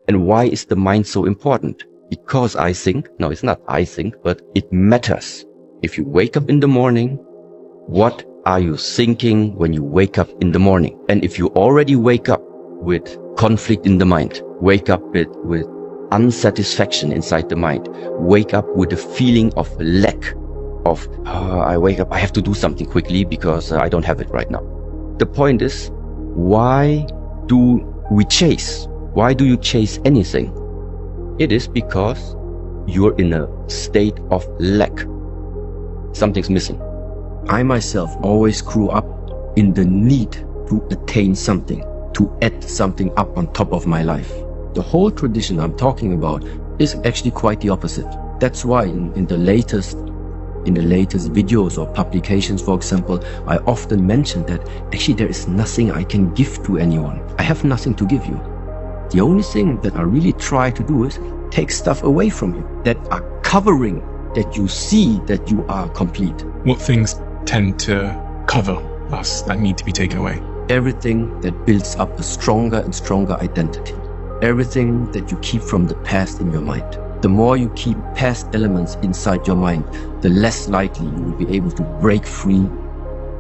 And why is the mind so important? Because it's not I think, but it matters. If you wake up in the morning, what are you thinking when you wake up in the morning? And if you already wake up with conflict in the mind, wake up with unsatisfaction inside the mind, wake up with a feeling of lack of, I wake up, I have to do something quickly because I don't have it right now. The point is, why do we chase? Why do you chase anything? It is because you're in a state of lack. Something's missing. I myself always grew up in the need to attain something, to add something up on top of my life. The whole tradition I'm talking about is actually quite the opposite. That's why in the latest videos or publications, for example, I often mention that actually there is nothing I can give to anyone. I have nothing to give you. The only thing that I really try to do is take stuff away from you that are covering, that you see that you are complete. What things tend to cover us that need to be taken away? Everything that builds up a stronger and stronger identity. Everything that you keep from the past in your mind. The more you keep past elements inside your mind, the less likely you will be able to break free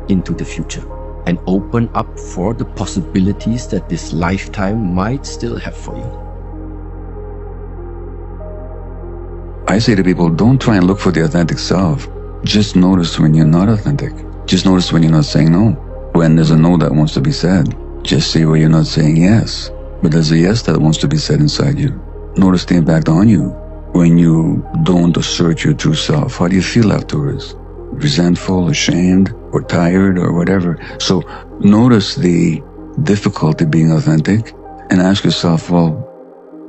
into the future and open up for the possibilities that this lifetime might still have for you. I say to people, don't try and look for the authentic self. Just notice when you're not authentic. Just notice when you're not saying no. When there's a no that wants to be said, just say where you're not saying yes. But there's a yes that wants to be said inside you. Notice the impact on you when you don't assert your true self. How do you feel afterwards? Resentful, ashamed, or tired, or whatever. So notice the difficulty being authentic and ask yourself, well,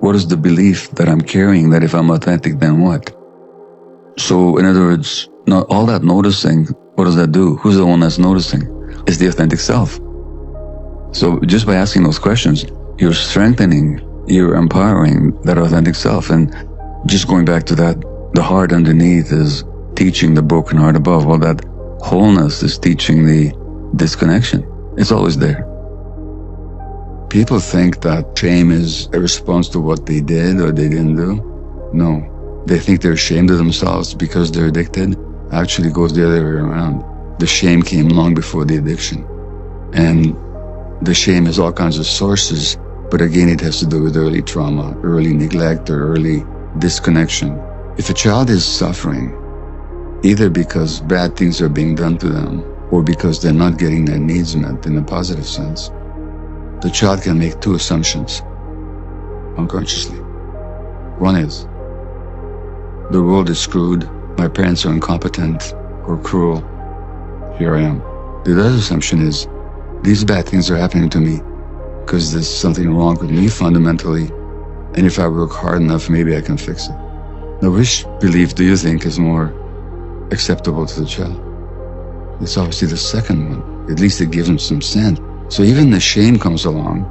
what is the belief that I'm carrying that if I'm authentic, then what? So in other words, not all that noticing, what does that do? Who's the one that's noticing? It's the authentic self. So just by asking those questions, you're strengthening, you're empowering that authentic self. And just going back to that, the heart underneath is teaching the broken heart above. Well, that wholeness is teaching the disconnection. It's always there. People think that shame is a response to what they did or they didn't do. No. They think they're ashamed of themselves because they're addicted. Actually goes the other way around. The shame came long before the addiction. And the shame has all kinds of sources, but again, it has to do with early trauma, early neglect, or early disconnection. If a child is suffering, either because bad things are being done to them or because they're not getting their needs met in a positive sense, the child can make two assumptions unconsciously. One is, the world is screwed, my parents are incompetent or cruel, here I am. The other assumption is, these bad things are happening to me because there's something wrong with me fundamentally, and if I work hard enough, maybe I can fix it. Now, which belief do you think is more acceptable to the child? It's obviously the second one. At least it gives them some sense. So even the shame comes along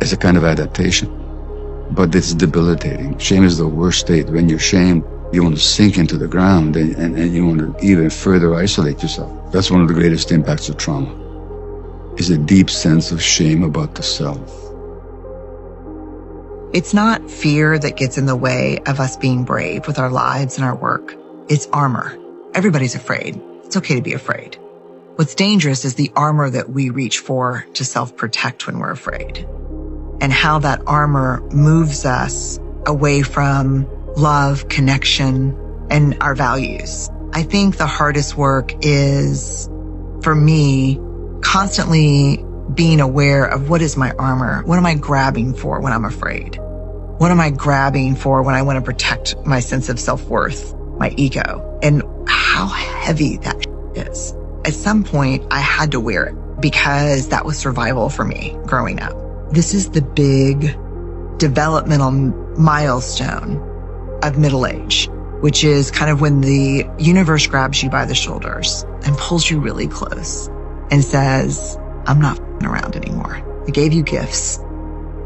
as a kind of adaptation, but it's debilitating. Shame is the worst state. When you're shamed, you want to sink into the ground and you want to even further isolate yourself. That's one of the greatest impacts of trauma, is a deep sense of shame about the self. It's not fear that gets in the way of us being brave with our lives and our work. It's armor. Everybody's afraid. It's okay to be afraid. What's dangerous is the armor that we reach for to self-protect when we're afraid, and how that armor moves us away from love, connection, and our values. I think the hardest work is, for me, constantly being aware of what is my armor? What am I grabbing for when I'm afraid? What am I grabbing for when I want to protect my sense of self-worth, my ego, and how heavy that is? At some point, I had to wear it because that was survival for me growing up. This is the big developmental milestone of middle age, which is kind of when the universe grabs you by the shoulders and pulls you really close and says, I'm not f***ing around anymore. I gave you gifts.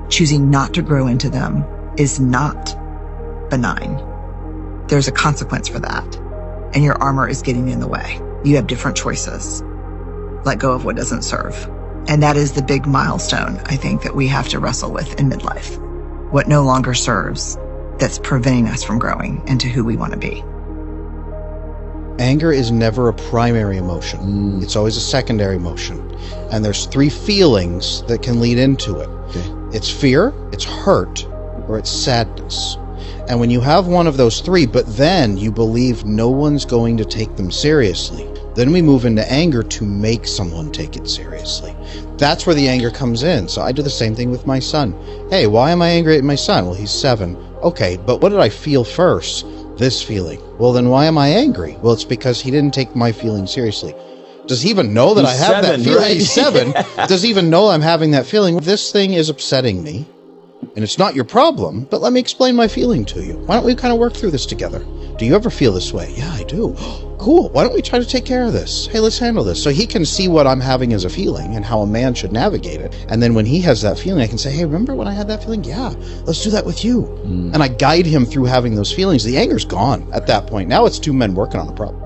Choosing not to grow into them is not benign. There's a consequence for that. And your armor is getting in the way. You have different choices. Let go of what doesn't serve. And that is the big milestone, I think, that we have to wrestle with in midlife. what no longer serves, that's preventing us from growing into who we want to be. Anger is never a primary emotion. It's always a secondary emotion. And there's three feelings that can lead into it. Okay. It's fear, it's hurt, or it's sadness. And when you have one of those three, but then you believe no one's going to take them seriously, then we move into anger to make someone take it seriously. That's where the anger comes in. So I do the same thing with my son. Hey, why am I angry at my son? Well, he's 7. Okay, but what did I feel first? This feeling. Well, then why am I angry? Well, it's because he didn't take my feeling seriously. Does he even know that I have that feeling? Right? He's 7. Does he even know I'm having that feeling? This thing is upsetting me, and it's not your problem, but let me explain my feeling to you. Why don't we kind of work through this together? Do you ever feel this way? Yeah, I do. Cool. Why don't we try to take care of this? Hey, let's handle this. So he can see what I'm having as a feeling and how a man should navigate it. And then when he has that feeling, I can say, hey, remember when I had that feeling? Yeah, let's do that with you. And I guide him through having those feelings. The anger's gone at that point. Now it's 2 men working on the problem.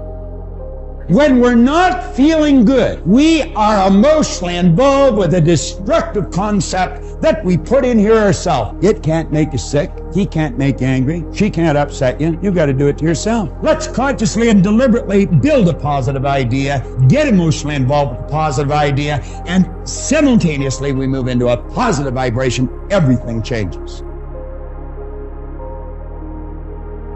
When we're not feeling good, we are emotionally involved with a destructive concept that we put in here ourselves. It can't make you sick. He can't make you angry. She can't upset you. You've got to do it to yourself. Let's consciously and deliberately build a positive idea, get emotionally involved with a positive idea, and simultaneously we move into a positive vibration. Everything changes.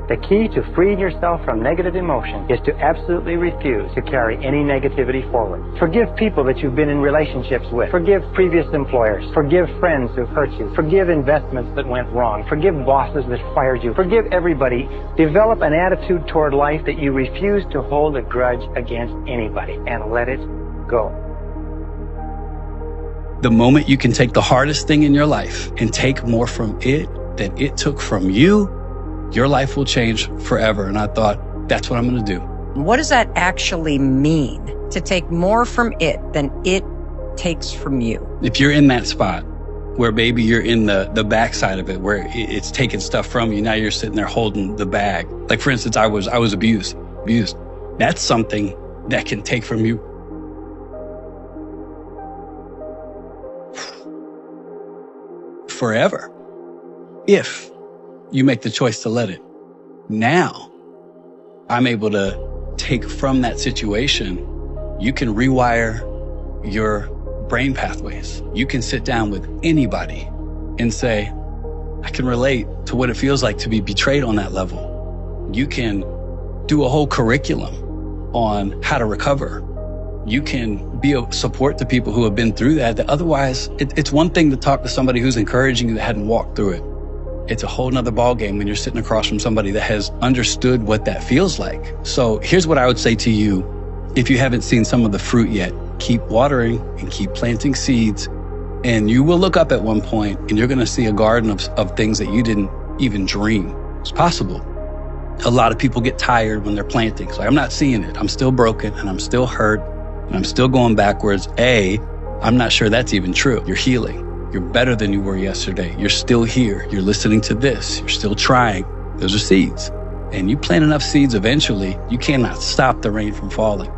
The key to freeing yourself from negative emotion is to absolutely refuse to carry any negativity forward. Forgive people that you've been in relationships with. Forgive previous employers. Forgive friends who've hurt you. Forgive investments that went wrong. Forgive bosses that fired you. Forgive everybody. Develop an attitude toward life that you refuse to hold a grudge against anybody, and let it go. The moment you can take the hardest thing in your life and take more from it than it took from you, your life will change forever. And I thought, that's what I'm going to do. What does that actually mean? To take more from it than it takes from you? If you're in that spot where maybe you're in the backside of it, where it's taking stuff from you, now you're sitting there holding the bag. Like, for instance, I was abused. That's something that can take from you forever if you make the choice to let it. Now, I'm able to take from that situation. You can rewire your brain pathways. You can sit down with anybody and say, I can relate to what it feels like to be betrayed on that level. You can do a whole curriculum on how to recover. You can be a support to people who have been through that otherwise, it's one thing to talk to somebody who's encouraging you that hadn't walked through it. It's a whole nother ballgame when you're sitting across from somebody that has understood what that feels like. So here's what I would say to you. If you haven't seen some of the fruit yet, keep watering and keep planting seeds. And you will look up at one point and you're going to see a garden of things that you didn't even dream was possible. A lot of people get tired when they're planting. So I'm not seeing it. I'm still broken and I'm still hurt and I'm still going backwards. I'm not sure that's even true. You're healing. You're better than you were yesterday. You're still here. You're listening to this. You're still trying. Those are seeds. And you plant enough seeds, eventually, you cannot stop the rain from falling.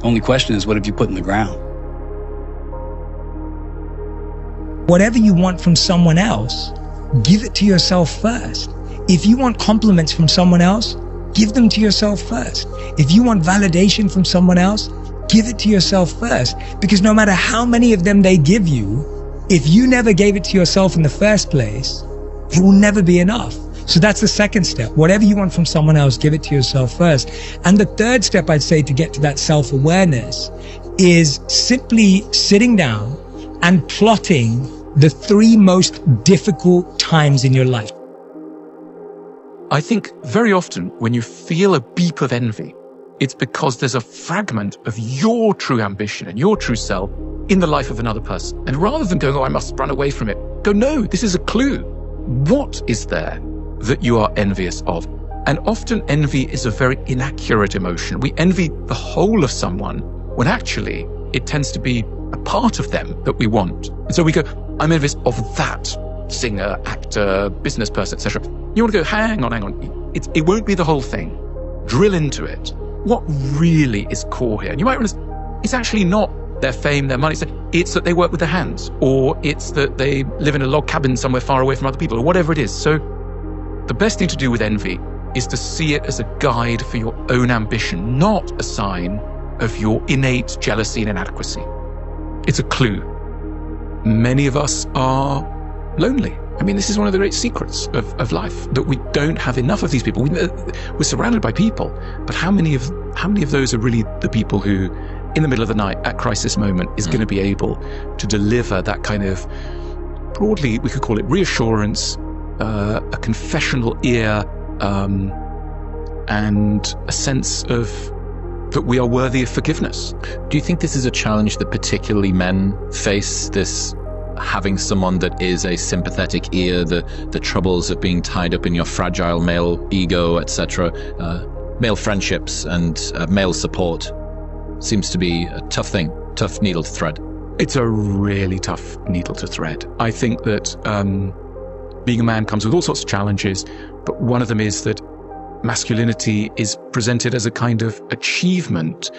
Only question is, what have you put in the ground? Whatever you want from someone else, give it to yourself first. If you want compliments from someone else, give them to yourself first. If you want validation from someone else, give it to yourself first. Because no matter how many of them they give you, if you never gave it to yourself in the first place, it will never be enough. So that's the second step. Whatever you want from someone else, give it to yourself first. And the third step, I'd say, to get to that self-awareness is simply sitting down and plotting the 3 most difficult times in your life. I think very often when you feel a beep of envy, it's because there's a fragment of your true ambition and your true self in the life of another person. And rather than going, I must run away from it, go, no, this is a clue. What is there that you are envious of? And often envy is a very inaccurate emotion. We envy the whole of someone when actually it tends to be a part of them that we want. And so we go, I'm envious of that singer, actor, business person, etc. You want to go, hang on. It won't be the whole thing. Drill into it. What really is core here? And you might realize it's actually not their fame, their money. It's that they work with their hands, or it's that they live in a log cabin somewhere far away from other people, or whatever it is. So the best thing to do with envy is to see it as a guide for your own ambition, not a sign of your innate jealousy and inadequacy. It's a clue. Many of us are lonely. I mean, this is one of the great secrets of life, that we don't have enough of these people. We're surrounded by people, but how many of those are really the people who, in the middle of the night, at crisis moment, is going to be able to deliver that kind of, broadly, we could call it reassurance, a confessional ear, and a sense of that we are worthy of forgiveness. Do you think this is a challenge that particularly men face, this having someone that is a sympathetic ear, the troubles of being tied up in your fragile male ego, etc., male friendships and male support seems to be a tough needle to thread? It's a really tough needle to thread. I think that being a man comes with all sorts of challenges, but one of them is that masculinity is presented as a kind of achievement.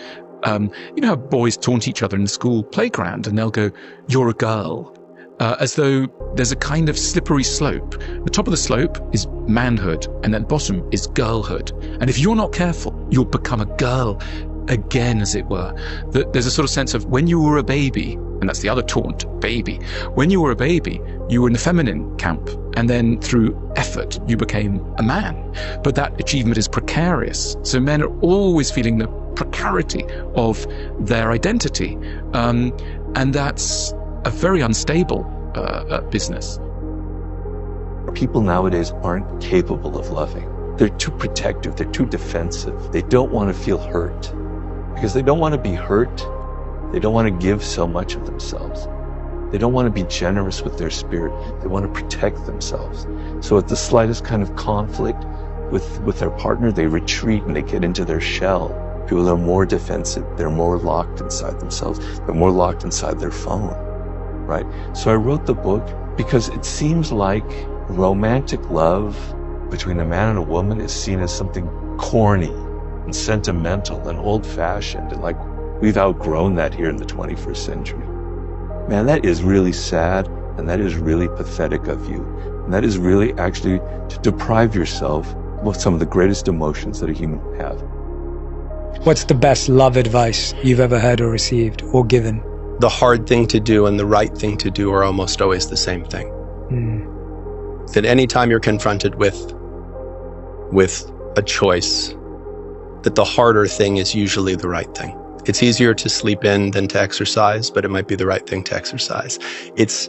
You know how boys taunt each other in the school playground, and they'll go, "You're a girl," as though there's a kind of slippery slope. The top of the slope is manhood, and then the bottom is girlhood. And if you're not careful, you'll become a girl again, as it were. That there's a sort of sense of when you were a baby, and that's the other taunt, baby. When you were a baby, you were in the feminine camp, and then through effort, you became a man. But that achievement is precarious. So men are always feeling the precarity of their identity. And that's a very unstable business. People nowadays aren't capable of loving. They're too protective, they're too defensive. They don't want to feel hurt. Because they don't want to be hurt, they don't want to give so much of themselves. They don't want to be generous with their spirit. They want to protect themselves. So at the slightest kind of conflict with their partner, they retreat and they get into their shell. People are more defensive. They're more locked inside themselves. They're more locked inside their phone, right? So I wrote the book because it seems like romantic love between a man and a woman is seen as something corny and sentimental and old-fashioned, and like we've outgrown that here in the 21st century. Man, that is really sad, and that is really pathetic of you. And that is really actually to deprive yourself of some of the greatest emotions that a human can have. What's the best love advice you've ever heard or received or given? The hard thing to do and the right thing to do are almost always the same thing. That anytime you're confronted with a choice, that the harder thing is usually the right thing. It's easier to sleep in than to exercise, but it might be the right thing to exercise. It's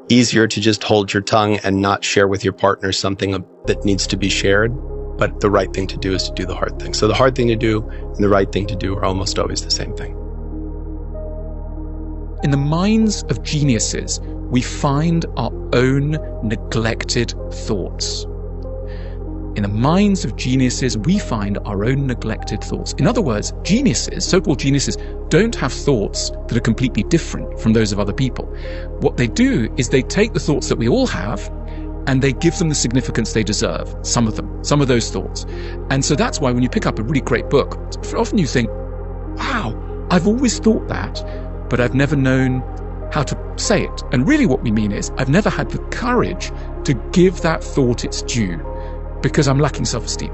easier to just hold your tongue and not share with your partner something that needs to be shared, but the right thing to do is to do the hard thing. So the hard thing to do and the right thing to do are almost always the same thing. In the minds of geniuses, we find our own neglected thoughts. In the minds of geniuses, we find our own neglected thoughts. In other words, geniuses, so-called geniuses, don't have thoughts that are completely different from those of other people. What they do is they take the thoughts that we all have and they give them the significance they deserve, some of them, some of those thoughts. And so that's why when you pick up a really great book, often you think, wow, I've always thought that, but I've never known how to say it. And really what we mean is, I've never had the courage to give that thought its due, because I'm lacking self-esteem.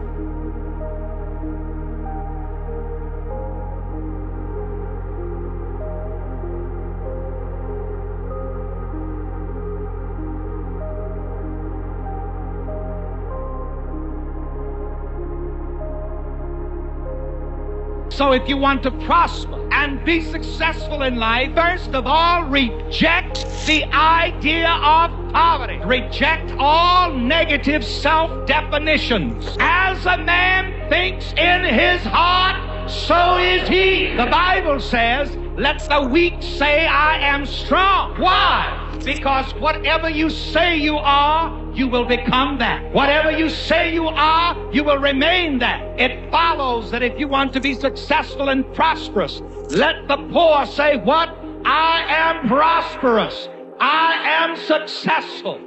So if you want to prosper and be successful in life, first of all, reject the idea of poverty. Reject all negative self-definitions. As a man thinks in his heart, so is he. The Bible says, let the weak say, I am strong. Why? Because whatever you say you are, you will become that. Whatever you say you are, you will remain that. It follows that if you want to be successful and prosperous, let the poor say what? I am prosperous. I am successful.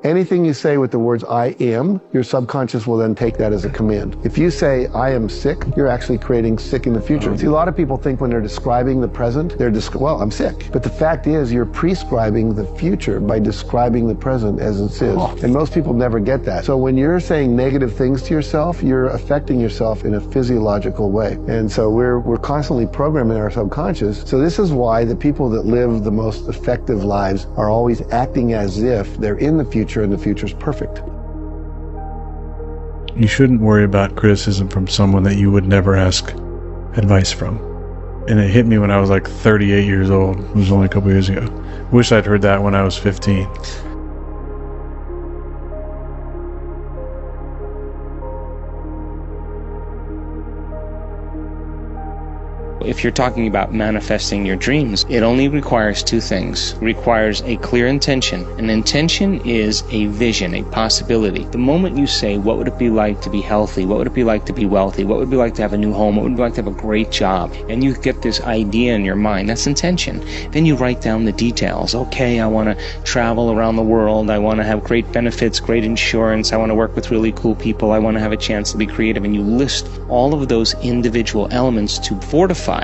Anything you say with the words I am, your subconscious will then take that as a command. If you say I am sick, you're actually creating sick in the future. See, a lot of people think when they're describing the present, they're well, I'm sick. But the fact is, you're prescribing the future by describing the present as it is. And most people never get that. So when you're saying negative things to yourself, you're affecting yourself in a physiological way. And so we're constantly programming our subconscious. So this is why the people that live the most effective lives are always acting as if they're in the future and the future's perfect. You shouldn't worry about criticism from someone that you would never ask advice from. And it hit me when I was like 38 years old. It was only a couple years ago. Wish I'd heard that when I was 15. If you're talking about manifesting your dreams, it only requires two things. It requires a clear intention. An intention is a vision, a possibility. The moment you say, what would it be like to be healthy? What would it be like to be wealthy? What would it be like to have a new home? What would it be like to have a great job? And you get this idea in your mind, that's intention. Then you write down the details. Okay, I want to travel around the world. I want to have great benefits, great insurance. I want to work with really cool people. I want to have a chance to be creative. And you list all of those individual elements to fortify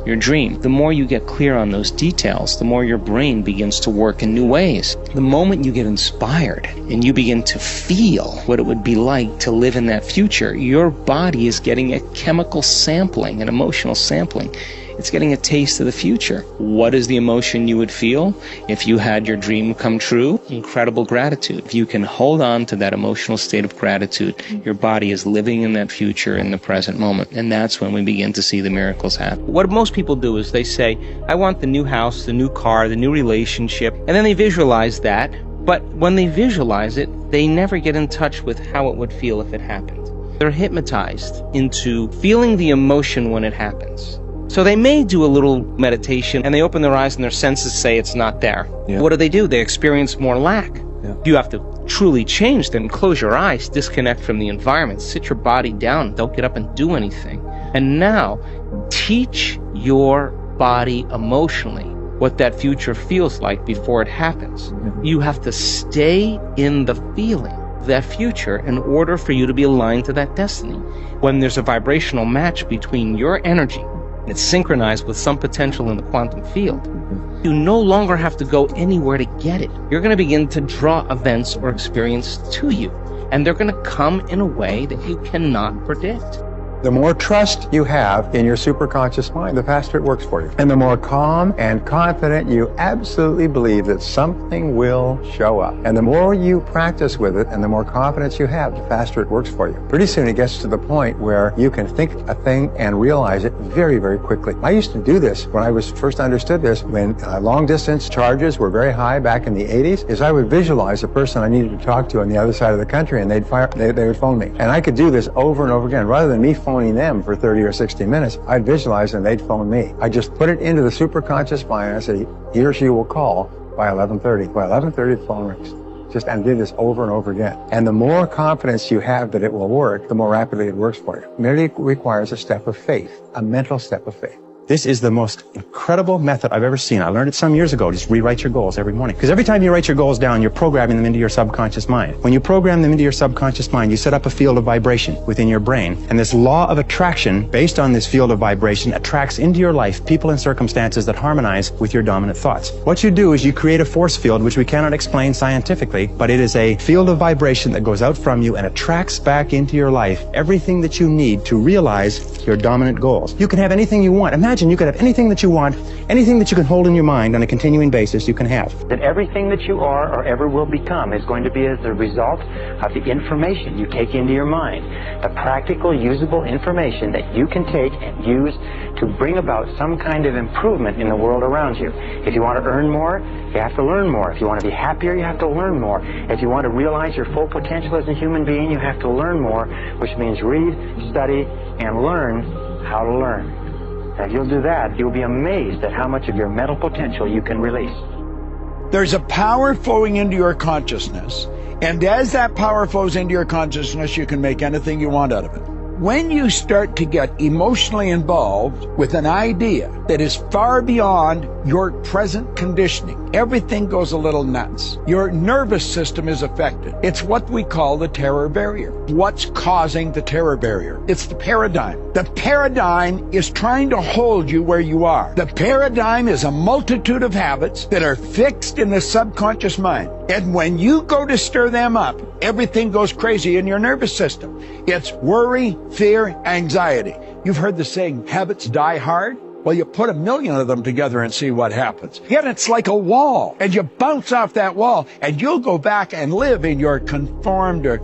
your dream. The more you get clear on those details, the more your brain begins to work in new ways. The moment you get inspired and you begin to feel what it would be like to live in that future, your body is getting a chemical sampling, an emotional sampling. It's getting a taste of the future. What is the emotion you would feel if you had your dream come true? Incredible gratitude. If you can hold on to that emotional state of gratitude, your body is living in that future in the present moment. And that's when we begin to see the miracles happen. What most people do is they say, I want the new house, the new car, the new relationship, and then they visualize that. But when they visualize it, they never get in touch with how it would feel if it happened. They're hypnotized into feeling the emotion when it happens. So they may do a little meditation and they open their eyes and their senses say it's not there. Yeah. What do? They experience more lack. Yeah. You have to truly change, then close your eyes, disconnect from the environment, sit your body down, don't get up and do anything. And now teach your body emotionally what that future feels like before it happens. Mm-hmm. You have to stay in the feeling of that future in order for you to be aligned to that destiny. When there's a vibrational match between your energy, it's synchronized with some potential in the quantum field. You no longer have to go anywhere to get it. You're going to begin to draw events or experience to you. And they're going to come in a way that you cannot predict. The more trust you have in your superconscious mind, the faster it works for you. And the more calm and confident you absolutely believe that something will show up. And the more you practice with it and the more confidence you have, the faster it works for you. Pretty soon it gets to the point where you can think a thing and realize it very, very quickly. I used to do this when I was first understood this, when long distance charges were very high back in the 80s, is I would visualize the person I needed to talk to on the other side of the country and they would phone me. And I could do this over and over again. Rather than me phoning them for 30 or 60 minutes, I'd visualize and they'd phone me. I just put it into the superconscious mind and I say, he or she will call by 11:30. By 11:30, the phone rings. And do this over and over again. And the more confidence you have that it will work, the more rapidly it works for you. It merely requires a step of faith, a mental step of faith. This is the most incredible method I've ever seen. I learned it some years ago. Just rewrite your goals every morning. Because every time you write your goals down, you're programming them into your subconscious mind. When you program them into your subconscious mind, you set up a field of vibration within your brain. And this law of attraction, based on this field of vibration, attracts into your life people and circumstances that harmonize with your dominant thoughts. What you do is you create a force field, which we cannot explain scientifically, but it is a field of vibration that goes out from you and attracts back into your life everything that you need to realize your dominant goals. You can have anything you want. Imagine you could have anything that you want, anything that you can hold in your mind on a continuing basis, you can have. That everything that you are or ever will become is going to be as a result of the information you take into your mind. The practical, usable information that you can take and use to bring about some kind of improvement in the world around you. If you want to earn more, you have to learn more. If you want to be happier, you have to learn more. If you want to realize your full potential as a human being, you have to learn more, which means read, study, and learn how to learn. If you'll do that, you'll be amazed at how much of your mental potential you can release. There's a power flowing into your consciousness, and as that power flows into your consciousness, you can make anything you want out of it. When you start to get emotionally involved with an idea that is far beyond your present conditioning, everything goes a little nuts. Your nervous system is affected. It's what we call the terror barrier. What's causing the terror barrier? It's the paradigm. The paradigm is trying to hold you where you are. The paradigm is a multitude of habits that are fixed in the subconscious mind. And when you go to stir them up, everything goes crazy in your nervous system. It's worry, fear, anxiety. You've heard the saying, habits die hard. Well, you put 1,000,000 of them together and see what happens. Yet it's like a wall, and you bounce off that wall, and you'll go back and live in your conformed or,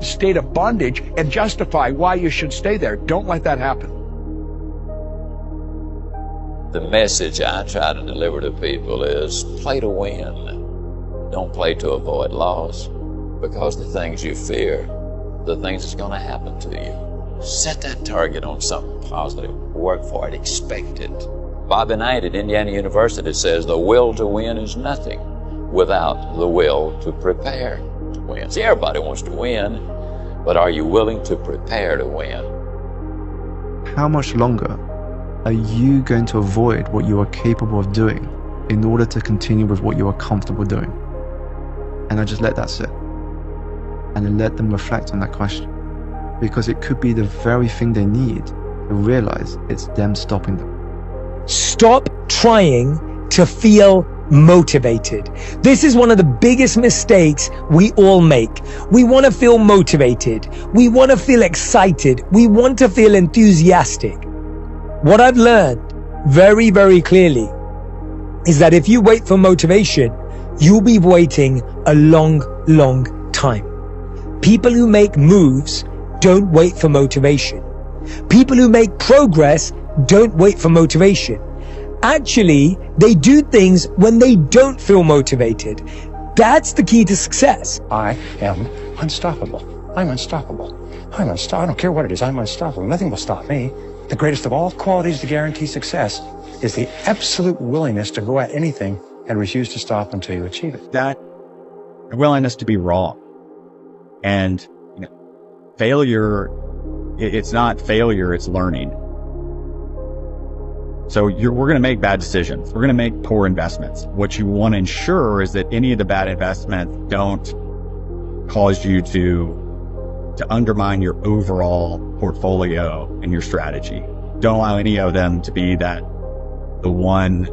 state of bondage and justify why you should stay there. Don't let that happen. The message I try to deliver to people is play to win. Don't play to avoid loss, because the things you fear, the things that's going to happen to you. Set that target on something positive. Work for it. Expect it. Bobby Knight at Indiana University says the will to win is nothing without the will to prepare to win. See, everybody wants to win, but are you willing to prepare to win? How much longer are you going to avoid what you are capable of doing in order to continue with what you are comfortable doing? And I just let that sit and then let them reflect on that question, because it could be the very thing they need to realize it's them stopping them. Stop trying to feel motivated. This is one of the biggest mistakes we all make. We want to feel motivated. We want to feel excited. We want to feel enthusiastic. What I've learned very, very clearly is that if you wait for motivation, you'll be waiting a long, long time. People who make moves don't wait for motivation. People who make progress don't wait for motivation. Actually, they do things when they don't feel motivated. That's the key to success. I am unstoppable. I'm unstoppable. I'm unstoppable. I don't care what it is. I'm unstoppable. Nothing will stop me. The greatest of all qualities to guarantee success is the absolute willingness to go at anything and refuse to stop until you achieve it. That willingness to be wrong. And failure, it's not failure, it's learning. So we're going to make bad decisions. We're going to make poor investments. What you want to ensure is that any of the bad investments don't cause you to undermine your overall portfolio and your strategy. Don't allow any of them to be the one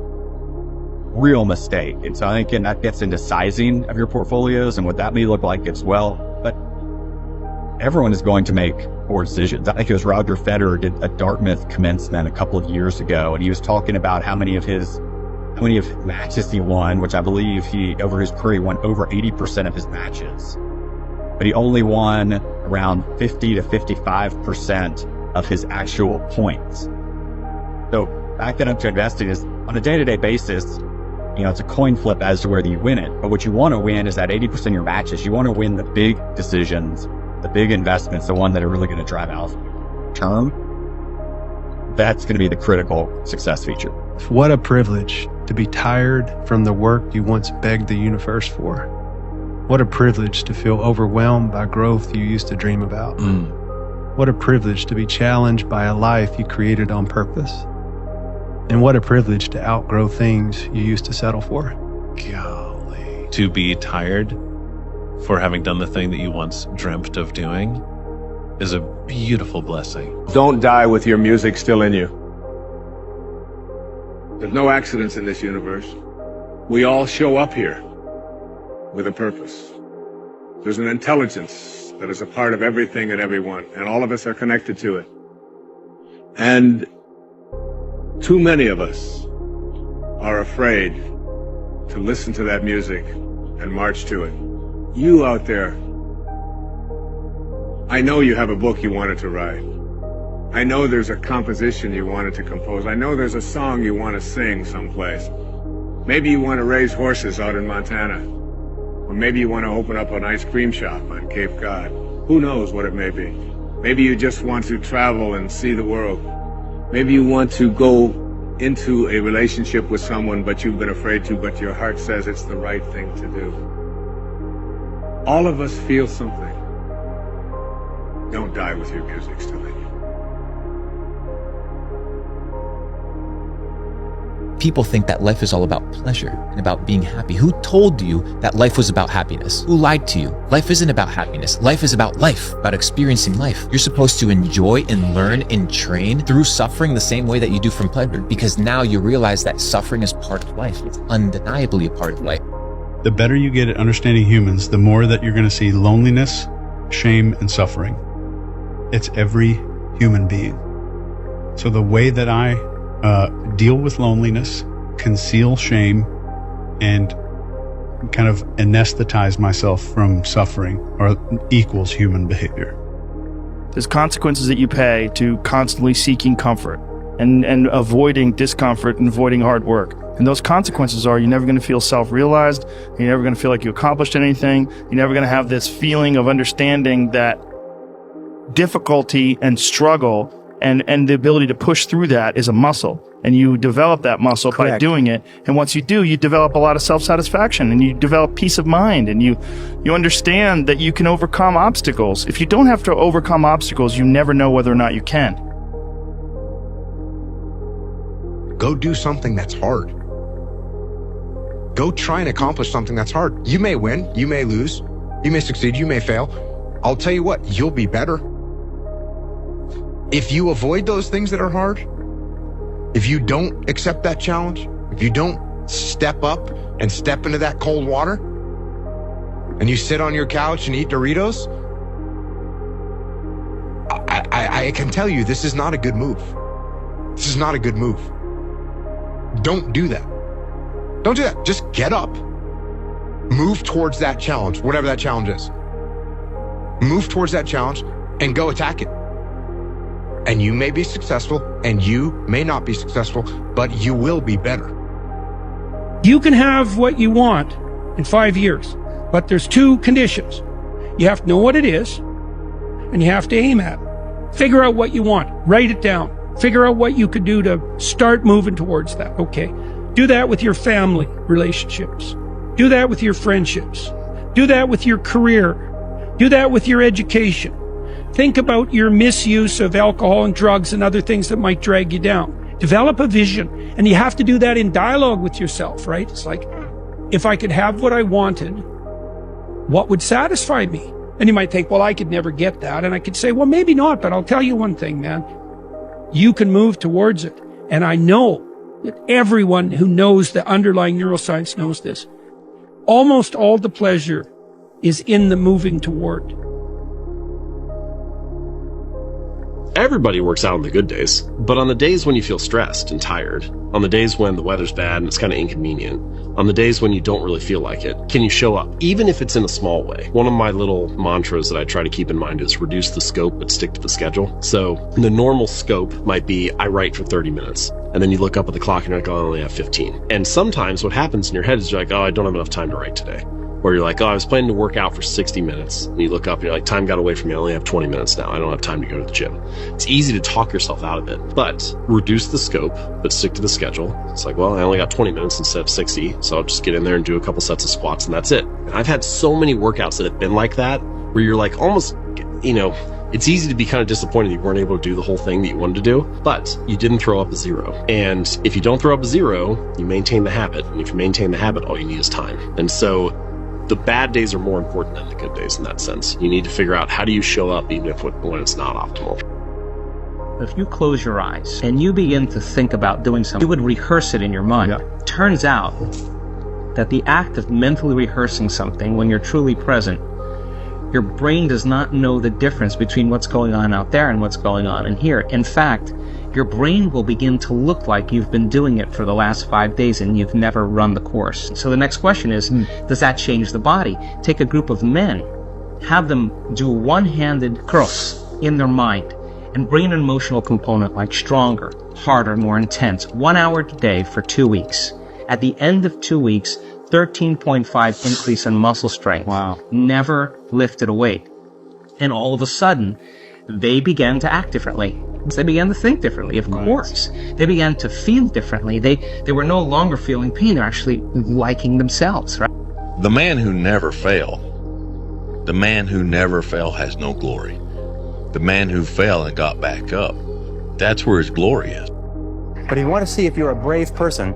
real mistake. And so I think that gets into sizing of your portfolios and what that may look like as well. But everyone is going to make poor decisions. I think it was Roger Federer did a Dartmouth commencement a couple of years ago, and he was talking about how many of matches he won, which I believe over his career, he won over 80% of his matches. But he only won around 50 to 55% of his actual points. So back that up to investing is on a day-to-day basis, it's a coin flip as to whether you win it. But what you want to win is that 80% of your matches. You want to win the big decisions, the big investments, the one that are really going to drive alpha term. That's going to be the critical success feature. What a privilege to be tired from the work you once begged the universe for. What a privilege to feel overwhelmed by growth you used to dream about. What a privilege to be challenged by a life you created on purpose. And what a privilege to outgrow things you used to settle for. Golly. To be tired for having done the thing that you once dreamt of doing is a beautiful blessing. Don't die with your music still in you. There's no accidents in this universe. We all show up here with a purpose. There's an intelligence that is a part of everything and everyone, and all of us are connected to it. And too many of us are afraid to listen to that music and march to it. You out there, I know you have a book you wanted to write. I know there's a composition you wanted to compose. I know there's a song you want to sing someplace. Maybe you want to raise horses out in Montana. Or maybe you want to open up an ice cream shop on Cape Cod. Who knows what it may be. Maybe you just want to travel and see the world. Maybe you want to go into a relationship with someone, but you've been afraid to, but your heart says it's the right thing to do. All of us feel something. Don't die with your music still in you. People think that life is all about pleasure and about being happy. Who told you that life was about happiness? Who lied to you? Life isn't about happiness. Life is about life, about experiencing life. You're supposed to enjoy and learn and train through suffering the same way that you do from pleasure, because now you realize that suffering is part of life. It's undeniably a part of life. The better you get at understanding humans, the more that you're going to see loneliness, shame, and suffering. It's every human being. So the way that I deal with loneliness, conceal shame, and kind of anesthetize myself from suffering or equals human behavior. There's consequences that you pay to constantly seeking comfort and avoiding discomfort and avoiding hard work. And those consequences are you're never going to feel self-realized, you're never going to feel like you accomplished anything, you're never going to have this feeling of understanding that difficulty and struggle and the ability to push through that is a muscle. And you develop that muscle by doing it. And once you do, you develop a lot of self-satisfaction and you develop peace of mind and you understand that you can overcome obstacles. If you don't have to overcome obstacles, you never know whether or not you can. Go do something that's hard. Go try and accomplish something that's hard. You may win, you may lose, you may succeed, you may fail. I'll tell you what, you'll be better. If you avoid those things that are hard, if you don't accept that challenge, if you don't step up and step into that cold water, and you sit on your couch and eat Doritos, I can tell you this is not a good move. This is not a good move. Don't do that. Don't do that. Just get up. Move towards that challenge, whatever that challenge is. Move towards that challenge and go attack it. And you may be successful and you may not be successful, but you will be better. You can have what you want in 5 years, but there's 2 conditions. You have to know what it is and you have to aim at it. Figure out what you want. Write it down. Figure out what you could do to start moving towards that. Okay. Do that with your family relationships. Do that with your friendships. Do that with your career. Do that with your education. Think about your misuse of alcohol and drugs and other things that might drag you down. Develop a vision. And you have to do that in dialogue with yourself, right? It's like, if I could have what I wanted, what would satisfy me? And you might think, well, I could never get that. And I could say, well, maybe not, but I'll tell you one thing, man. You can move towards it. And I know that everyone who knows the underlying neuroscience knows this. Almost all the pleasure is in the moving toward. Everybody works out on the good days, but on the days when you feel stressed and tired, on the days when the weather's bad and it's kind of inconvenient, on the days when you don't really feel like it, can you show up, even if it's in a small way? One of my little mantras that I try to keep in mind is reduce the scope but stick to the schedule. So the normal scope might be I write for 30 minutes. And then you look up at the clock and you're like, oh, I only have 15. And sometimes what happens in your head is you're like, oh, I don't have enough time to write today. Or you're like, oh, I was planning to work out for 60 minutes. And you look up and you're like, time got away from me. I only have 20 minutes now. I don't have time to go to the gym. It's easy to talk yourself out of it, but reduce the scope, but stick to the schedule. It's like, well, I only got 20 minutes instead of 60. So I'll just get in there and do a couple sets of squats and that's it. And I've had so many workouts that have been like that, where you're like almost, it's easy to be kind of disappointed you weren't able to do the whole thing that you wanted to do, but you didn't throw up a 0. And if you don't throw up a 0, you maintain the habit. And if you maintain the habit, all you need is time. And so the bad days are more important than the good days in that sense. You need to figure out how do you show up even if when it's not optimal. If you close your eyes and you begin to think about doing something, you would rehearse it in your mind. Yeah. Turns out that the act of mentally rehearsing something when you're truly present, your brain does not know the difference between what's going on out there and what's going on in here. In fact, your brain will begin to look like you've been doing it for the last 5 days and you've never run the course. So the next question is, does that change the body? Take a group of men, have them do one-handed curls in their mind, and bring an emotional component like stronger, harder, more intense, 1 hour a day for 2 weeks. At the end of 2 weeks, 13.5 increase in muscle strength. Wow. Never lifted a weight. And all of a sudden, they began to act differently. They began to think differently, of course. They began to feel differently. They were no longer feeling pain. They're actually liking themselves, right? The man who never failed has no glory. The man who fell and got back up. That's where his glory is. But if you want to see if you're a brave person,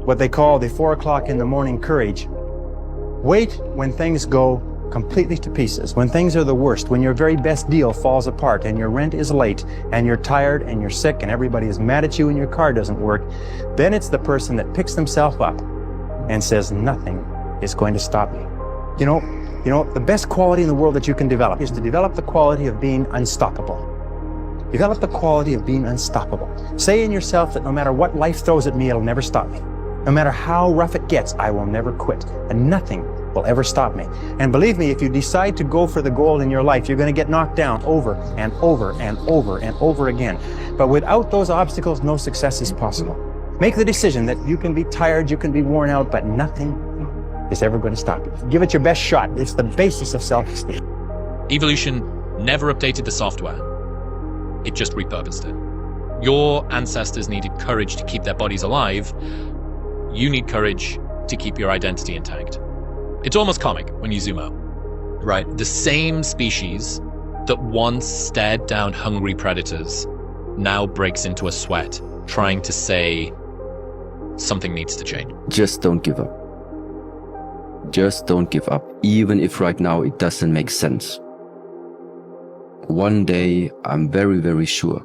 what they call the 4 o'clock in the morning courage, wait when things go completely to pieces, when things are the worst, when your very best deal falls apart and your rent is late and you're tired and you're sick and everybody is mad at you and your car doesn't work, then it's the person that picks themselves up and says, nothing is going to stop me. You know, the best quality in the world that you can develop is to develop the quality of being unstoppable. Develop the quality of being unstoppable. Say in yourself that no matter what life throws at me, it'll never stop me. No matter how rough it gets, I will never quit. And nothing will ever stop me. And believe me, if you decide to go for the goal in your life, you're going to get knocked down over and over and over and over again. But without those obstacles, no success is possible. Make the decision that you can be tired, you can be worn out, but nothing is ever going to stop you. Give it your best shot. It's the basis of self-esteem. Evolution never updated the software. It just repurposed it. Your ancestors needed courage to keep their bodies alive. You need courage to keep your identity intact. It's almost comic when you zoom out, right? The same species that once stared down hungry predators now breaks into a sweat, trying to say something needs to change. Just don't give up. Just don't give up, even if right now it doesn't make sense. One day, I'm very, very sure,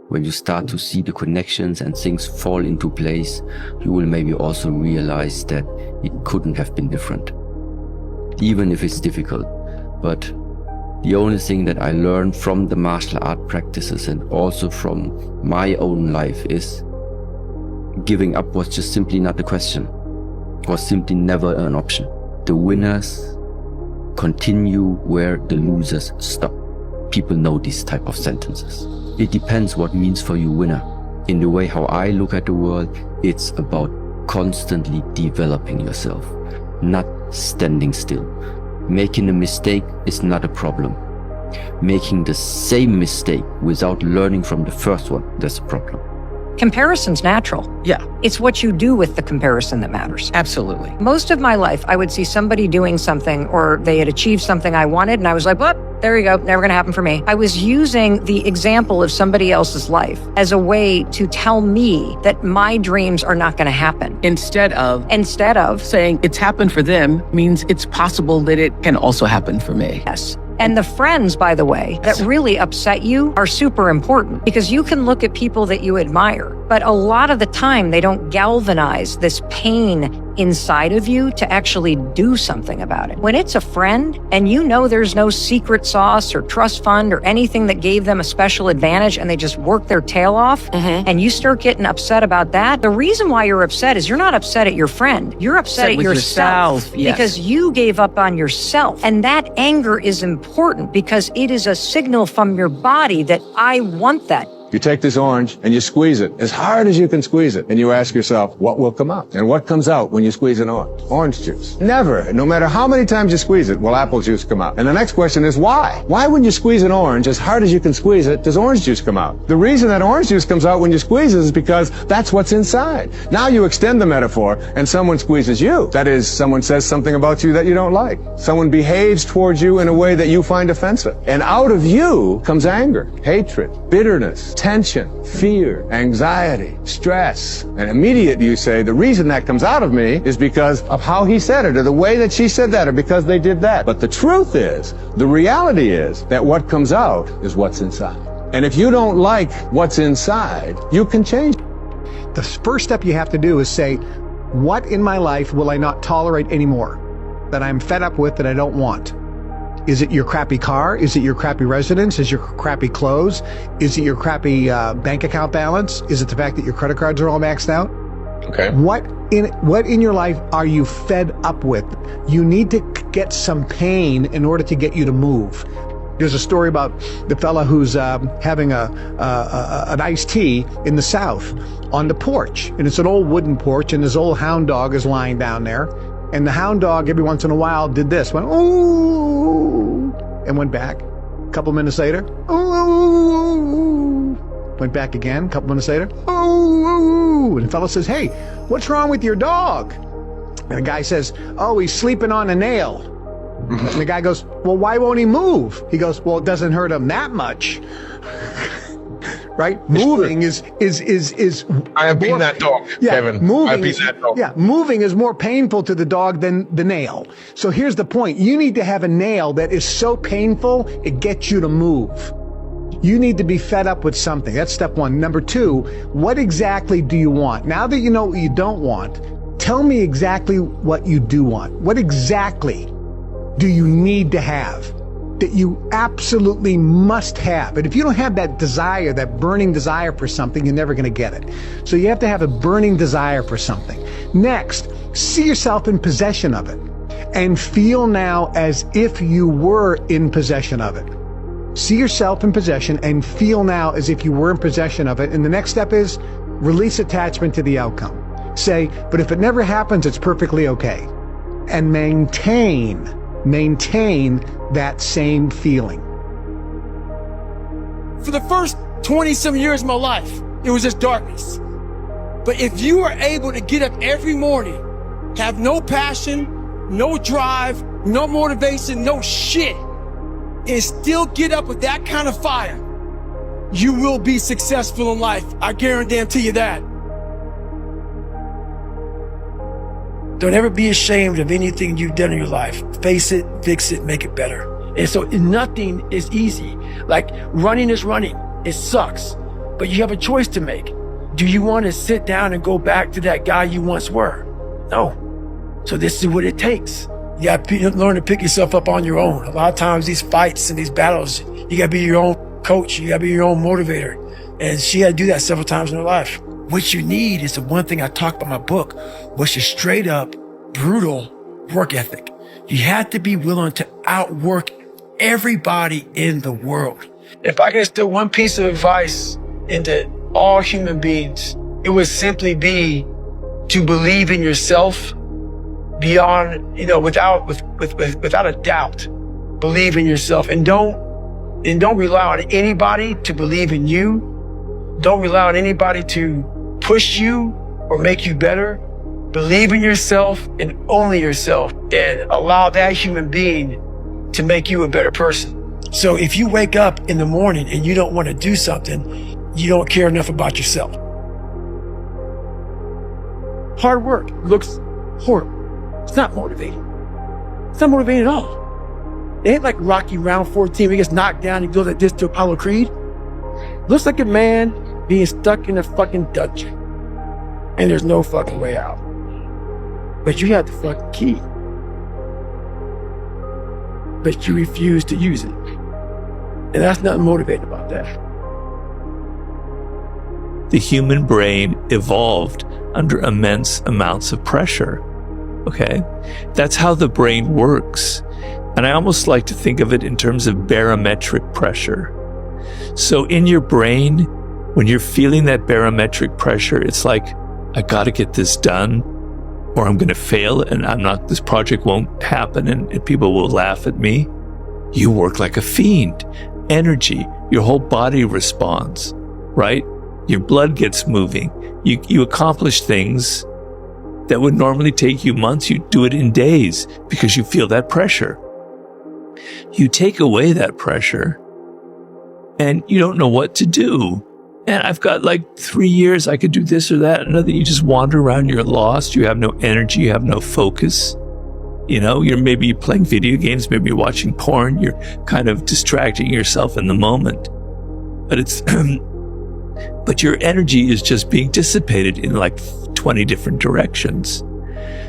when you start to see the connections and things fall into place, you will maybe also realize that it couldn't have been different. Even if it's difficult. But the only thing that I learned from the martial art practices and also from my own life is giving up was just simply not the question, was simply never an option. The winners continue where the losers stop. People know these type of sentences. It depends what means for you winner. In the way how I look at the world, it's about constantly developing yourself, not standing still. Making a mistake is not a problem. Making the same mistake without learning from the first one, that's a problem. Comparison's natural. Yeah. It's what you do with the comparison that matters. Absolutely. Most of my life, I would see somebody doing something or they had achieved something I wanted and I was like, well, there you go, never gonna happen for me. I was using the example of somebody else's life as a way to tell me that my dreams are not gonna happen. Instead of saying it's happened for them means it's possible that it can also happen for me. Yes. And the friends, by the way, that really upset you are super important because you can look at people that you admire, but a lot of the time they don't galvanize this pain inside of you to actually do something about it. When it's a friend and you know there's no secret sauce or trust fund or anything that gave them a special advantage and they just work their tail off and you start getting upset about that, the reason why you're upset is you're not upset at your friend. You're upset at yourself because you gave up on yourself. And that anger is important because it is a signal from your body that I want that. You take this orange and you squeeze it as hard as you can squeeze it. And you ask yourself, what will come out? And what comes out when you squeeze an orange? Orange juice. Never, no matter how many times you squeeze it, will apple juice come out. And the next question is why? Why when you squeeze an orange as hard as you can squeeze it, does orange juice come out? The reason that orange juice comes out when you squeeze it is because that's what's inside. Now you extend the metaphor and someone squeezes you. That is, someone says something about you that you don't like. Someone behaves towards you in a way that you find offensive. And out of you comes anger, hatred, bitterness, tension, fear, anxiety, stress. And immediately you say, the reason that comes out of me is because of how he said it, or the way that she said that, or because they did that. But the truth is, the reality is that what comes out is what's inside. And if you don't like what's inside, you can change. The first step you have to do is say, what in my life will I not tolerate anymore? That I'm fed up with, that I don't want? Is it your crappy car? Is it your crappy residence? Is it your crappy clothes? Is it your crappy bank account balance? Is it the fact that your credit cards are all maxed out? Okay. What in your life are you fed up with? You need to get some pain in order to get you to move. There's a story about the fella who's having an iced tea in the South on the porch. And it's an old wooden porch, and this old hound dog is lying down there. And the hound dog, every once in a while, did this, went, ooh, and went back. A couple minutes later, ooh, went back again. A couple minutes later, ooh, and the fellow says, hey, what's wrong with your dog? And the guy says, oh, he's sleeping on a nail. And the guy goes, well, why won't he move? He goes, well, it doesn't hurt him that much. Right? Moving is I have been that dog, Kevin. I've been that dog. Yeah, moving is more painful to the dog than the nail. So here's the point. You need to have a nail that is so painful, it gets you to move. You need to be fed up with something. That's step one. Number two, what exactly do you want? Now that you know what you don't want, tell me exactly what you do want. What exactly do you need to have that you absolutely must have? And if you don't have that desire, that burning desire for something, you're never going to get it. So you have to have a burning desire for something. Next, see yourself in possession of it and feel now as if you were in possession of it. See yourself in possession and feel now as if you were in possession of it. And the next step is release attachment to the outcome. Say, but if it never happens, it's perfectly okay. And maintain that same feeling. For the first 20-some years of my life, it was just darkness. But if you are able to get up every morning, have no passion, no drive, no motivation, no shit, and still get up with that kind of fire, you will be successful in life. I guarantee you that. Don't ever be ashamed of anything you've done in your life. Face it, fix it, make it better. And so nothing is easy. Like running is running. It sucks, but you have a choice to make. Do you want to sit down and go back to that guy you once were? No. So this is what it takes. You got to learn to pick yourself up on your own. A lot of times these fights and these battles, you got to be your own coach. You got to be your own motivator. And she had to do that several times in her life. What you need is the one thing I talk about in my book, was your straight up, brutal work ethic. You have to be willing to outwork everybody in the world. If I could instill one piece of advice into all human beings, it would simply be to believe in yourself beyond, without a doubt. Believe in yourself and don't rely on anybody to believe in you. Don't rely on anybody to push you or make you better. Believe in yourself and only yourself, and allow that human being to make you a better person. So if you wake up in the morning and you don't want to do something, you don't care enough about yourself. Hard work looks horrible. It's not motivating. It's not motivating at all. It ain't like Rocky round 14 where he gets knocked down and goes like this to Apollo Creed. Looks like a man being stuck in a fucking dungeon. And there's no fucking way out. But you have the fucking key. But you refuse to use it. And that's nothing motivating about that. The human brain evolved under immense amounts of pressure. Okay? That's how the brain works. And I almost like to think of it in terms of barometric pressure. So in your brain, when you're feeling that barometric pressure, it's like, I gotta get this done, or I'm gonna fail and this project won't happen and people will laugh at me. You work like a fiend. Energy, your whole body responds, right? Your blood gets moving. You accomplish things that would normally take you months. You do it in days because you feel that pressure. You take away that pressure and you don't know what to do. And I've got like 3 years, I could do this or that. Another, you just wander around, you're lost, you have no energy, you have no focus. You're maybe playing video games, maybe you're watching porn, you're kind of distracting yourself in the moment. But but your energy is just being dissipated in like 20 different directions.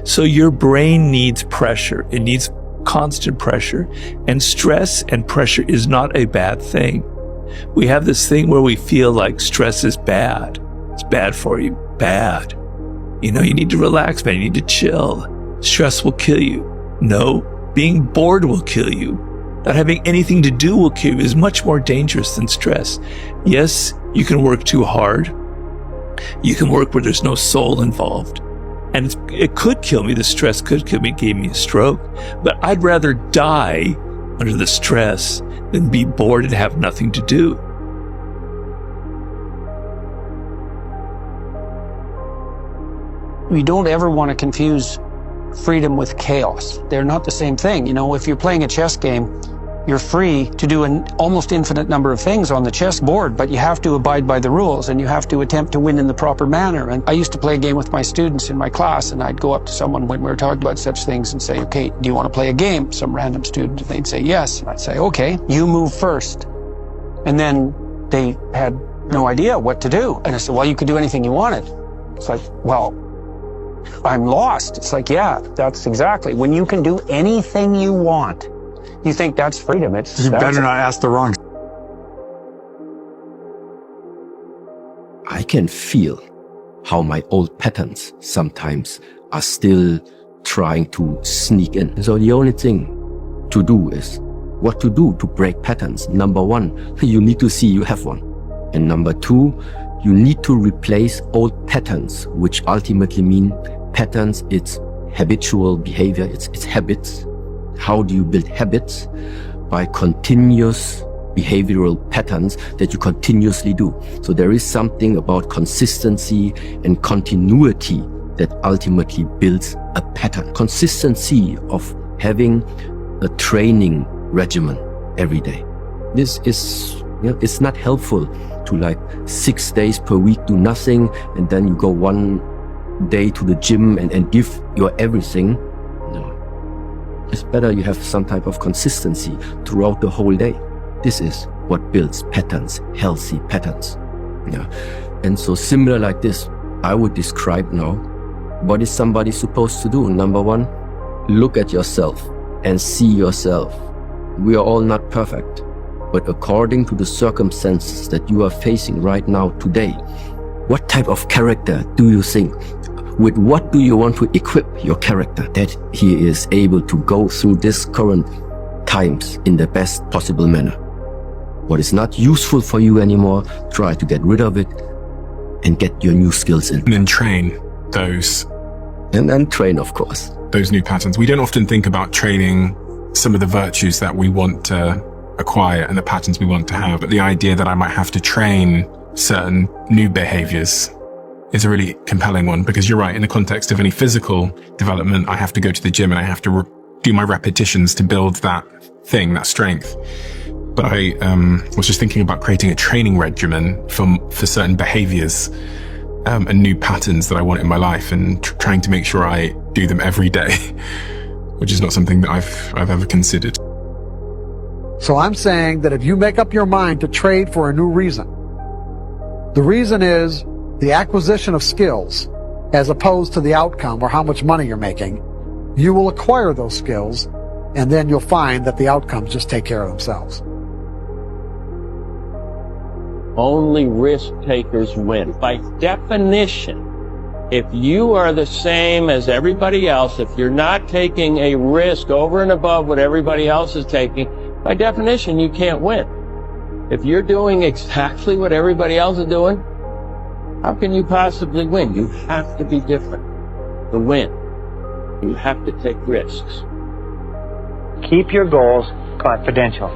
So your brain needs pressure. It needs constant pressure. And stress and pressure is not a bad thing. We have this thing where we feel like stress is bad. It's bad for you. Bad. You need to relax, man. You need to chill. Stress will kill you. No, being bored will kill you. Not having anything to do will kill you. Is much more dangerous than stress. Yes, you can work too hard. You can work where there's no soul involved. And it could kill me. The stress could kill me, gave me a stroke. But I'd rather die under the stress than be bored and have nothing to do. We don't ever want to confuse freedom with chaos. They're not the same thing. You know, if you're playing a chess game, you're free to do an almost infinite number of things on the chessboard, but you have to abide by the rules and you have to attempt to win in the proper manner. And I used to play a game with my students in my class, and I'd go up to someone when we were talking about such things and say, okay, do you want to play a game? Some random student, and they'd say yes. And I'd say, okay, you move first. And then they had no idea what to do. And I said, well, you could do anything you wanted. It's like, well, I'm lost. It's like, yeah, that's exactly. When you can do anything you want, you think that's freedom. You better not ask the wrong. I can feel how my old patterns sometimes are still trying to sneak in. So the only thing to do is what to do to break patterns. Number one, you need to see you have one. And number two, you need to replace old patterns, which ultimately mean patterns. It's habitual behavior. It's habits. How do you build habits? By continuous behavioral patterns that you continuously do. So there is something about consistency and continuity that ultimately builds a pattern. Consistency of having a training regimen every day. This is, it's not helpful to like 6 days per week do nothing and then you go one day to the gym and give your everything. No. It's better you have some type of consistency throughout the whole day. This is what builds patterns, healthy patterns. Yeah. And so similar like this, I would describe now, what is somebody supposed to do? Number one, look at yourself and see yourself. We are all not perfect, but according to the circumstances that you are facing right now today, what type of character do you think? With what do you want to equip your character that he is able to go through this current times in the best possible manner? What is not useful for you anymore, try to get rid of it and get your new skills in. And then train those. And then train, of course. Those new patterns. We don't often think about training some of the virtues that we want to acquire and the patterns we want to have. But the idea that I might have to train certain new behaviors is a really compelling one, because you're right, in the context of any physical development, I have to go to the gym and I have to do my repetitions to build that thing, that strength. But I was just thinking about creating a training regimen for certain behaviors and new patterns that I want in my life, and trying to make sure I do them every day, which is not something that I've ever considered. So I'm saying that if you make up your mind to trade for a new reason, the reason is the acquisition of skills as opposed to the outcome or how much money you're making, you will acquire those skills, and then you'll find that the outcomes just take care of themselves. Only risk takers win. By definition, if you are the same as everybody else, if you're not taking a risk over and above what everybody else is taking, by definition, you can't win. If you're doing exactly what everybody else is doing, how can you possibly win? You have to be different to win. You have to take risks. Keep your goals confidential.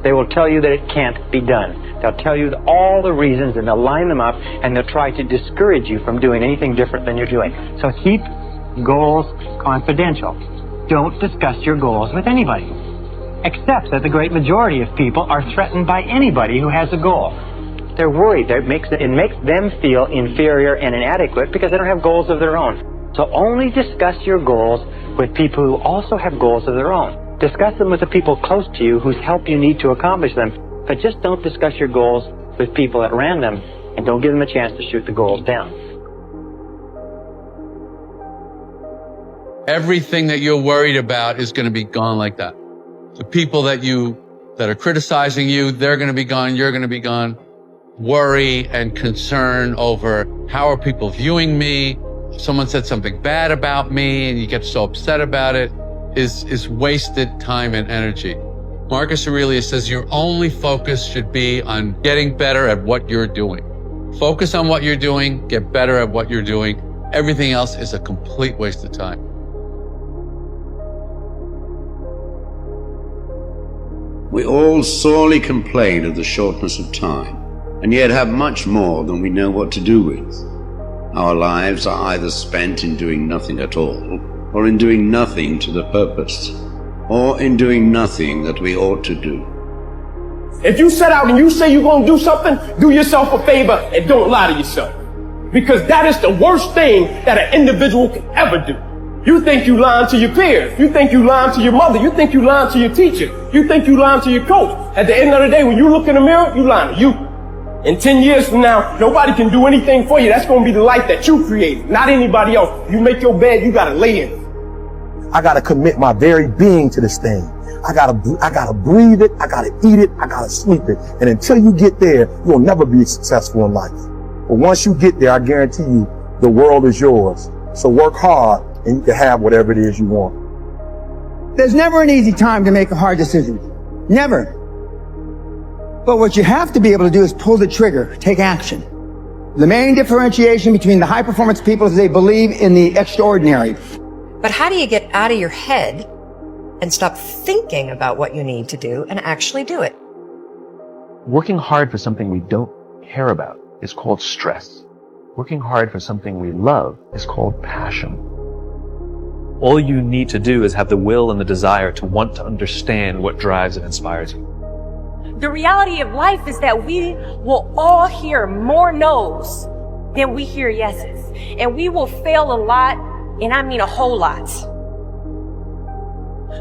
They will tell you that it can't be done. They'll tell you all the reasons, and they'll line them up, and they'll try to discourage you from doing anything different than you're doing. So keep goals confidential. Don't discuss your goals with anybody, except that the great majority of people are threatened by anybody who has a goal. They're worried. It makes them feel inferior and inadequate because they don't have goals of their own. So only discuss your goals with people who also have goals of their own. Discuss them with the people close to you whose help you need to accomplish them, but just don't discuss your goals with people at random, and don't give them a chance to shoot the goals down. Everything that you're worried about is going to be gone like that. The people that are criticizing you, they're going to be gone, you're going to be gone. Worry and concern over how are people viewing me, someone said something bad about me and you get so upset about it, is wasted time and energy. Marcus Aurelius says your only focus should be on getting better at what you're doing. Focus on what you're doing, get better at what you're doing. Everything else is a complete waste of time. We all sorely complain of the shortness of time, and yet have much more than we know what to do with. Our lives are either spent in doing nothing at all, or in doing nothing to the purpose, or in doing nothing that we ought to do. If you set out and you say you're going to do something, do yourself a favor and don't lie to yourself. Because that is the worst thing that an individual can ever do. You think you lying to your peers. You think you lying to your mother. You think you lying to your teacher. You think you lying to your coach. At the end of the day, when you look in the mirror, you lying to you. In 10 years from now, nobody can do anything for you. That's going to be the life that you created, not anybody else. You make your bed, you got to lay in it. I got to commit my very being to this thing. I gotta breathe it. I gotta eat it. I gotta sleep it. And until you get there, you'll never be successful in life. But once you get there, I guarantee you, the world is yours. So work hard and you can have whatever it is you want. There's never an easy time to make a hard decision. Never. But what you have to be able to do is pull the trigger, take action. The main differentiation between the high performance people is they believe in the extraordinary. But how do you get out of your head and stop thinking about what you need to do and actually do it? Working hard for something we don't care about is called stress. Working hard for something we love is called passion. All you need to do is have the will and the desire to want to understand what drives and inspires you. The reality of life is that we will all hear more no's than we hear yeses. And we will fail a lot, and I mean a whole lot.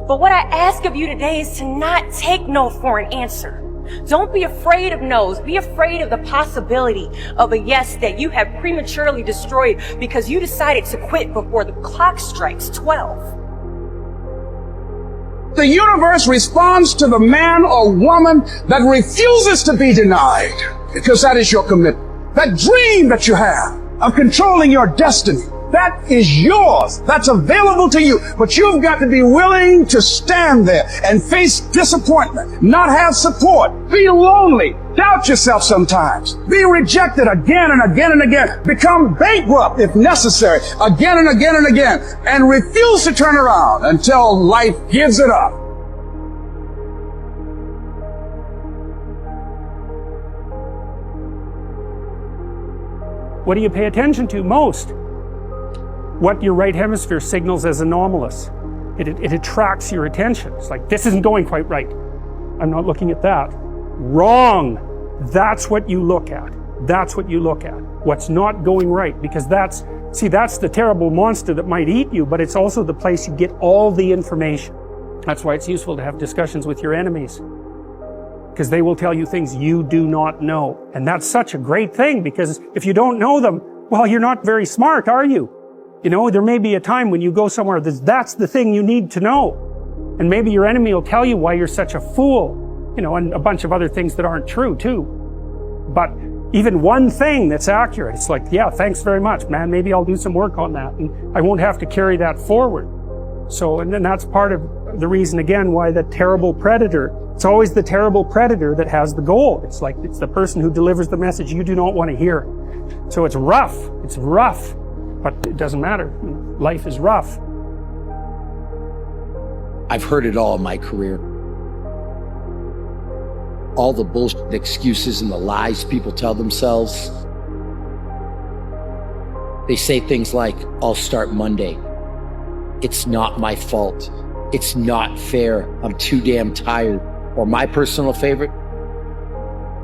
But what I ask of you today is to not take no for an answer. Don't be afraid of no's. Be afraid of the possibility of a yes that you have prematurely destroyed because you decided to quit before the clock strikes 12. The universe responds to the man or woman that refuses to be denied, because that is your commitment. That dream that you have of controlling your destiny, that is yours. That's available to you. But you've got to be willing to stand there and face disappointment, not have support, be lonely, doubt yourself sometimes, be rejected again and again and again, become bankrupt if necessary, again and again and again, and refuse to turn around until life gives it up. What do you pay attention to most? What your right hemisphere signals as anomalous. It attracts your attention. It's like, this isn't going quite right. I'm not looking at that. Wrong. That's what you look at. That's what you look at. What's not going right. Because that's the terrible monster that might eat you, but it's also the place you get all the information. That's why it's useful to have discussions with your enemies. Because they will tell you things you do not know. And that's such a great thing, because if you don't know them, well, you're not very smart, are you? You know, there may be a time when you go somewhere that's the thing you need to know. And maybe your enemy will tell you why you're such a fool, you know, and a bunch of other things that aren't true too. But even one thing that's accurate, it's like, yeah, thanks very much, man. Maybe I'll do some work on that and I won't have to carry that forward. So, and then that's part of the reason again why the terrible predator, it's always the terrible predator that has the goal. It's like, it's the person who delivers the message you do not want to hear. So it's rough, but it doesn't matter. Life is rough. I've heard it all in my career. All the bullshit excuses and the lies people tell themselves. They say things like, I'll start Monday. It's not my fault. It's not fair. I'm too damn tired. Or my personal favorite,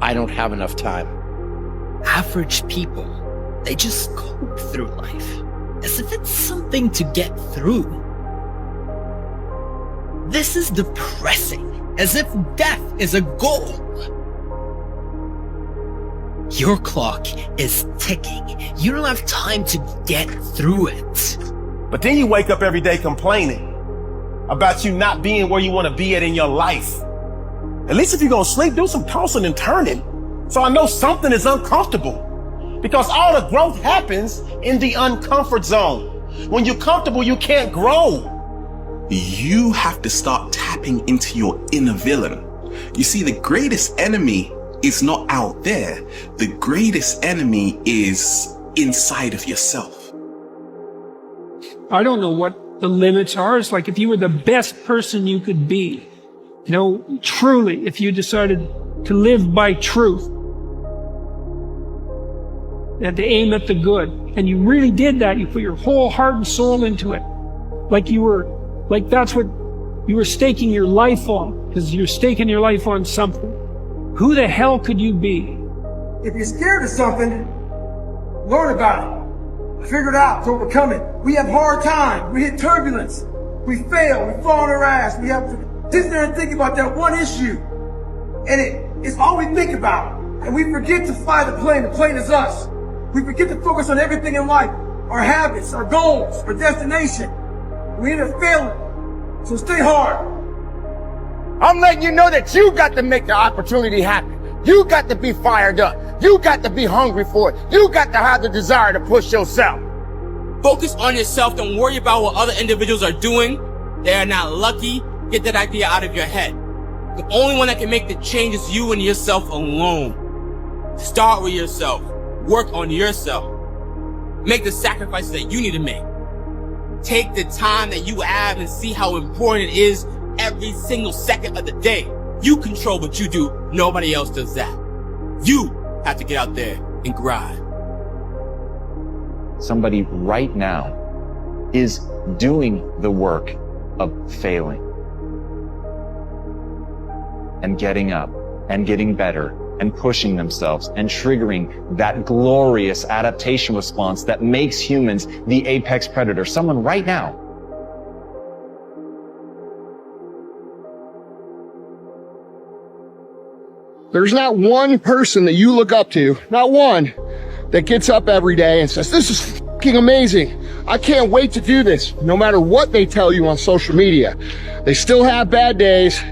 I don't have enough time. Average people, they just cope through life as if it's something to get through. This is depressing, as if death is a goal. Your clock is ticking. You don't have time to get through it. But then you wake up every day complaining about you not being where you want to be at in your life. At least if you're going to sleep, do some tossing and turning. So I know something is uncomfortable. Because all the growth happens in the uncomfort zone. When you're comfortable, you can't grow. You have to start tapping into your inner villain. You see, the greatest enemy is not out there. The greatest enemy is inside of yourself. I don't know what the limits are. It's like if you were the best person you could be, you know, truly, if you decided to live by truth and to aim at the good, and you really did that, you put your whole heart and soul into it, like that's what you were staking your life on, because you're staking your life on something. Who the hell could you be? If you're scared of something, learn about it. Figure it out to overcome it. We have hard times. We hit turbulence. We fail. We fall on our ass. We have to sit there and think about that one issue. And it's all we think about. And we forget to fly the plane. The plane is us. We forget to focus on everything in life. Our habits, our goals, our destination. We end up failing. So stay hard. I'm letting you know that you got to make the opportunity happen. You got to be fired up. You got to be hungry for it. You got to have the desire to push yourself. Focus on yourself. Don't worry about what other individuals are doing. They are not lucky. Get that idea out of your head. The only one that can make the change is you and yourself alone. Start with yourself. Work on yourself. Make the sacrifices that you need to make. Take the time that you have and see how important it is every single second of the day. You control what you do. Nobody else does that. You have to get out there and grind. Somebody right now is doing the work of failing and getting up and getting better and pushing themselves and triggering that glorious adaptation response that makes humans the apex predator. Someone right now. There's not one person that you look up to, not one, that gets up every day and says, this is fucking amazing. I can't wait to do this. No matter what they tell you on social media. They still have bad days.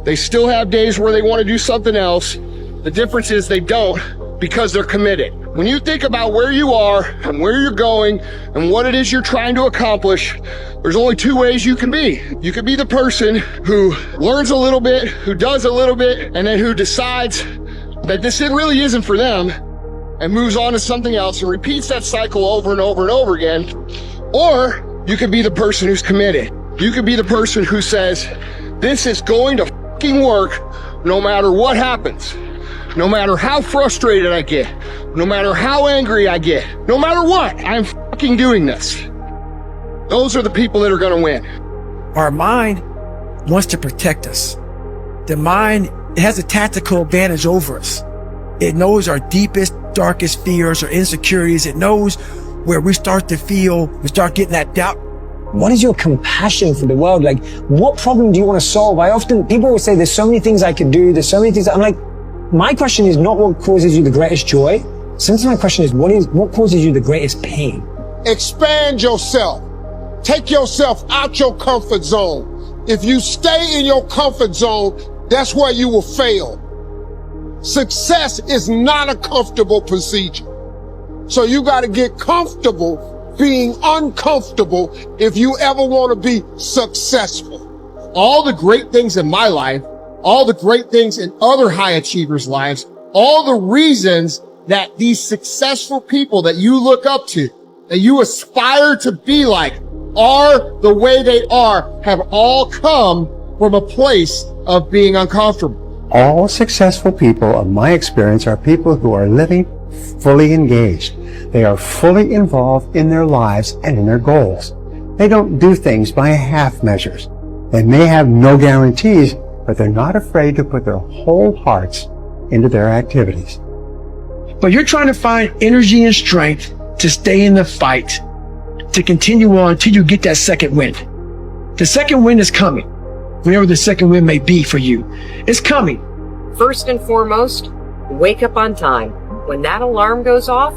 They still have days where they want to do something else. The difference is they don't, because they're committed. When you think about where you are and where you're going and what it is you're trying to accomplish, there's only two ways you can be. You can be the person who learns a little bit, who does a little bit, and then who decides that this really isn't for them and moves on to something else and repeats that cycle over and over and over again. Or you could be the person who's committed. You could be the person who says, this is going to fucking work no matter what happens. No matter how frustrated I get, no matter how angry I get, no matter what, I'm fucking doing this. Those are the people that are gonna win. Our mind wants to protect us. The mind has a tactical advantage over us. It knows our deepest, darkest fears or insecurities. It knows where we start to feel, we start getting that doubt. What is your compassion for the world? Like, what problem do you want to solve? People will say, there's so many things I could do. There's so many things. I'm like, my question is not what causes you the greatest joy. Sometimes my question is, what causes you the greatest pain? Expand yourself. Take yourself out your comfort zone. If you stay in your comfort zone, that's where you will fail. Success is not a comfortable procedure. So you got to get comfortable being uncomfortable if you ever want to be successful. All the great things in my life, all the great things in other high achievers' lives, all the reasons that these successful people that you look up to, that you aspire to be like, are the way they are, have all come from a place of being uncomfortable. All successful people, of my experience, are people who are living fully engaged. They are fully involved in their lives and in their goals. They don't do things by half measures. They may have no guarantees, but they're not afraid to put their whole hearts into their activities. But you're trying to find energy and strength to stay in the fight, to continue on until you get that second wind. The second wind is coming. Whenever the second wind may be for you, it's coming. First and foremost, wake up on time. When that alarm goes off,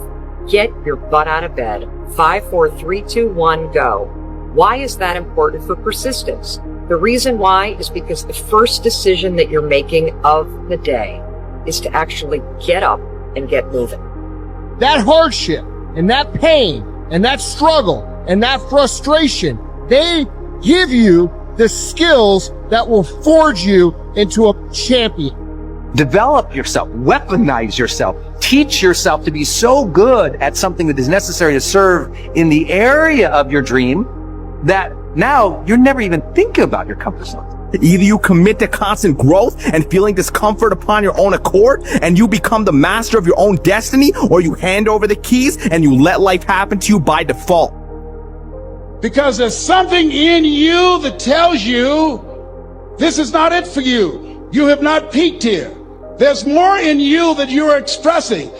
get your butt out of bed. 5, 4, 3, 2, 1, go. Why is that important for persistence? The reason why is because the first decision that you're making of the day is to actually get up and get moving. That hardship and that pain and that struggle and that frustration, they give you the skills that will forge you into a champion. Develop yourself, weaponize yourself, teach yourself to be so good at something that is necessary to serve in the area of your dream that now you're never even thinking about your comfort zone. Either you commit to constant growth and feeling discomfort upon your own accord and you become the master of your own destiny, or you hand over the keys and you let life happen to you by default. Because there's something in you that tells you this is not it for you. You have not peaked here. There's more in you that you're expressing.